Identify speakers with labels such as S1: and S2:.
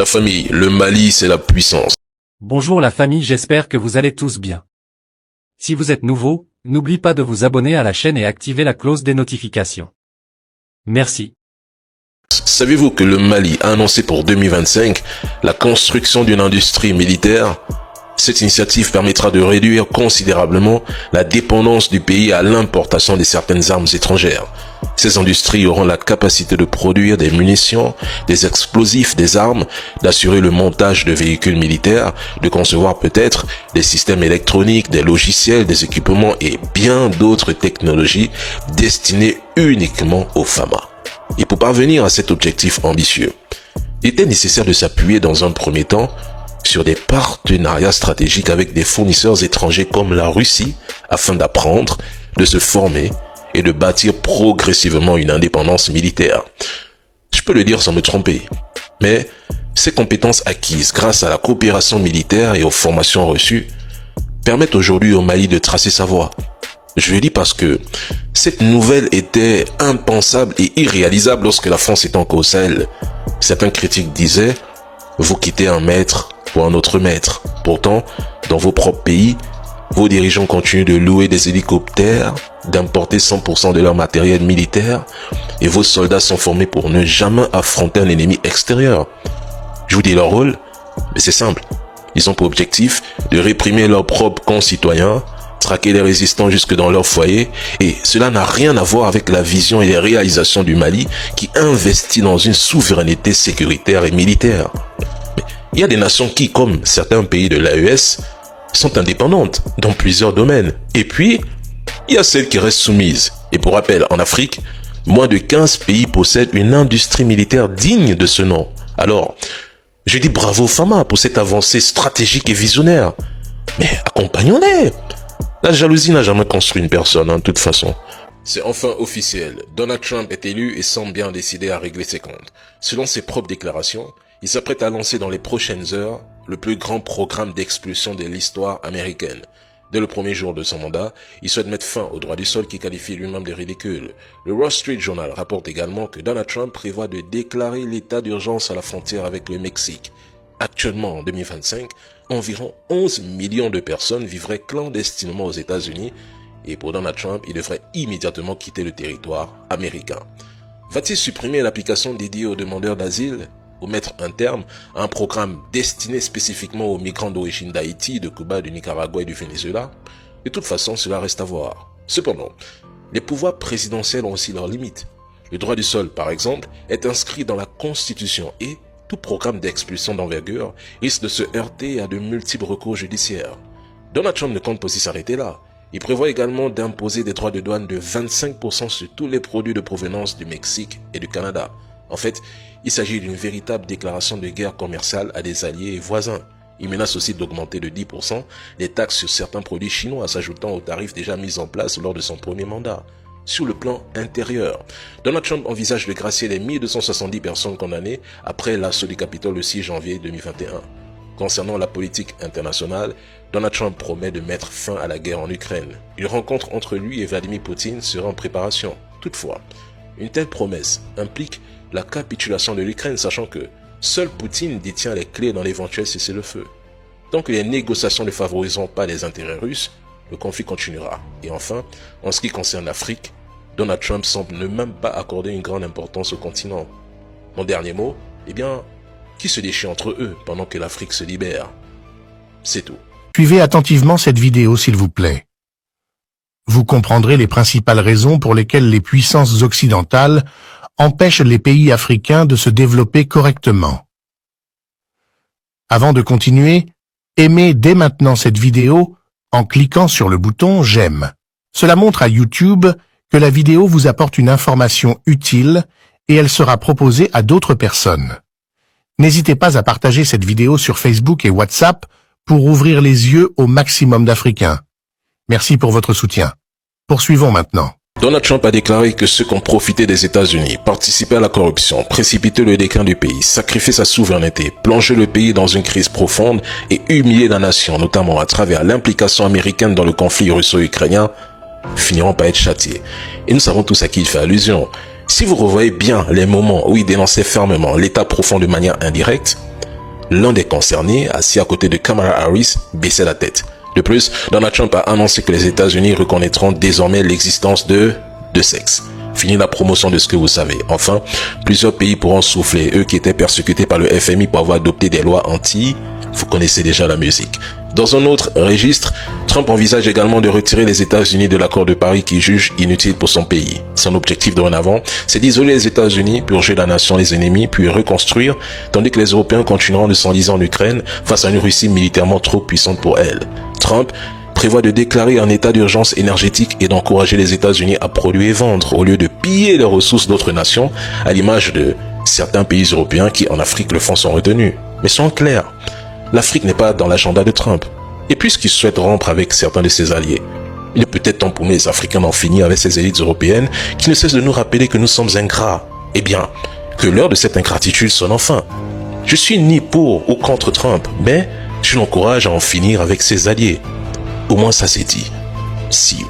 S1: La famille, le Mali, c'est la puissance.
S2: Bonjour la famille, j'espère que vous allez tous bien. Si vous êtes nouveau, n'oubliez pas de vous abonner à la chaîne et activer la cloche des notifications. Merci.
S1: Savez-vous que le Mali a annoncé pour 2025 la construction d'une industrie militaire? Cette initiative permettra de réduire considérablement la dépendance du pays à l'importation de certaines armes étrangères. Ces industries auront la capacité de produire des munitions, des explosifs, des armes, d'assurer le montage de véhicules militaires, de concevoir peut-être des systèmes électroniques, des logiciels, des équipements et bien d'autres technologies destinées uniquement aux FAMA. Et pour parvenir à cet objectif ambitieux, il était nécessaire de s'appuyer dans un premier temps sur des partenariats stratégiques avec des fournisseurs étrangers comme la Russie afin d'apprendre, de se former et de bâtir progressivement une indépendance militaire. Je peux le dire sans me tromper, mais ces compétences acquises grâce à la coopération militaire et aux formations reçues permettent aujourd'hui au Mali de tracer sa voie. Je le dis parce que cette nouvelle était impensable et irréalisable lorsque la France était encore au Sahel. Certains critiques disaient « vous quittez un maître pour un autre maître ». Pourtant, dans vos propres pays, vos dirigeants continuent de louer des hélicoptères, d'importer 100% de leur matériel militaire et vos soldats sont formés pour ne jamais affronter un ennemi extérieur. Je vous dis leur rôle, mais c'est simple. Ils ont pour objectif de réprimer leurs propres concitoyens, traquer les résistants jusque dans leur foyer, et cela n'a rien à voir avec la vision et les réalisations du Mali qui investit dans une souveraineté sécuritaire et militaire. Mais il y a des nations qui, comme certains pays de l'AES, sont indépendantes dans plusieurs domaines. Et puis, il y a celles qui restent soumises. Et pour rappel, en Afrique, moins de 15 pays possèdent une industrie militaire digne de ce nom. Alors, je dis bravo aux FAMA pour cette avancée stratégique et visionnaire. Mais accompagnons-les. La jalousie n'a jamais construit une personne, de toute façon. C'est enfin officiel. Donald Trump est élu et semble bien décidé à régler ses comptes. Selon ses propres déclarations, il s'apprête à lancer dans les prochaines heures le plus grand programme d'expulsion de l'histoire américaine. Dès le premier jour de son mandat, il souhaite mettre fin au droit du sol qu'il qualifie lui-même de ridicule. Le Wall Street Journal rapporte également que Donald Trump prévoit de déclarer l'état d'urgence à la frontière avec le Mexique. Actuellement, en 2025, environ 11 millions de personnes vivraient clandestinement aux États-Unis et pour Donald Trump, il devrait immédiatement quitter le territoire américain. Va-t-il supprimer l'application dédiée aux demandeurs d'asile ou mettre un terme à un programme destiné spécifiquement aux migrants d'origine d'Haïti, de Cuba, du Nicaragua et du Venezuela? De toute façon, cela reste à voir. Cependant, les pouvoirs présidentiels ont aussi leurs limites. Le droit du sol, par exemple, est inscrit dans la Constitution et tout programme d'expulsion d'envergure risque de se heurter à de multiples recours judiciaires. Donald Trump ne compte pas aussi s'arrêter là. Il prévoit également d'imposer des droits de douane de 25% sur tous les produits de provenance du Mexique et du Canada. En fait, il s'agit d'une véritable déclaration de guerre commerciale à des alliés et voisins. Il menace aussi d'augmenter de 10% les taxes sur certains produits chinois, s'ajoutant aux tarifs déjà mis en place lors de son premier mandat. Sur le plan intérieur, Donald Trump envisage de gracier les 1270 personnes condamnées après l'assaut du Capitole le 6 janvier 2021. Concernant la politique internationale, Donald Trump promet de mettre fin à la guerre en Ukraine. Une rencontre entre lui et Vladimir Poutine sera en préparation. Toutefois, une telle promesse implique la capitulation de l'Ukraine, sachant que seul Poutine détient les clés dans l'éventuel cessez-le-feu. Tant que les négociations ne favoriseront pas les intérêts russes, le conflit continuera. Et enfin, en ce qui concerne l'Afrique, Donald Trump semble ne même pas accorder une grande importance au continent. Mon dernier mot, qui se déchire entre eux pendant que l'Afrique se libère? C'est tout.
S3: Suivez attentivement cette vidéo s'il vous plaît. Vous comprendrez les principales raisons pour lesquelles les puissances occidentales empêchent les pays africains de se développer correctement. Avant de continuer, aimez dès maintenant cette vidéo en cliquant sur le bouton « J'aime ». Cela montre à YouTube que la vidéo vous apporte une information utile et elle sera proposée à d'autres personnes. N'hésitez pas à partager cette vidéo sur Facebook et WhatsApp pour ouvrir les yeux au maximum d'Africains. Merci pour votre soutien. Poursuivons maintenant.
S1: Donald Trump a déclaré que ceux qui ont profité des États-Unis, participé à la corruption, précipité le déclin du pays, sacrifié sa souveraineté, plongé le pays dans une crise profonde et humilié la nation, notamment à travers l'implication américaine dans le conflit russo-ukrainien, finiront par être châtiés. Et nous savons tous à qui il fait allusion. Si vous revoyez bien les moments où il dénonçait fermement l'État profond de manière indirecte, l'un des concernés, assis à côté de Kamala Harris, baissait la tête. De plus, Donald Trump a annoncé que les États-Unis reconnaîtront désormais l'existence de deux sexes. Fini la promotion de ce que vous savez. Enfin, plusieurs pays pourront souffler, eux qui étaient persécutés par le FMI pour avoir adopté des lois vous connaissez déjà la musique. Dans un autre registre, Trump envisage également de retirer les États-Unis de l'accord de Paris qu'il juge inutile pour son pays. Son objectif dorénavant, c'est d'isoler les États-Unis, purger la nation des ennemis, puis reconstruire, tandis que les Européens continueront de s'enliser en Ukraine face à une Russie militairement trop puissante pour elle. Trump prévoit de déclarer un état d'urgence énergétique et d'encourager les États-Unis à produire et vendre au lieu de piller les ressources d'autres nations, à l'image de certains pays européens qui en Afrique le font sans retenue. Mais soyons clairs, l'Afrique n'est pas dans l'agenda de Trump. Et puisqu'il souhaite rompre avec certains de ses alliés, il est peut-être temps pour nous les Africains d'en finir avec ces élites européennes qui ne cessent de nous rappeler que nous sommes ingrats. Eh bien, que l'heure de cette ingratitude sonne enfin. Je suis ni pour ou contre Trump, mais je l'encourage à en finir avec ses alliés. Au moins ça c'est dit. See you.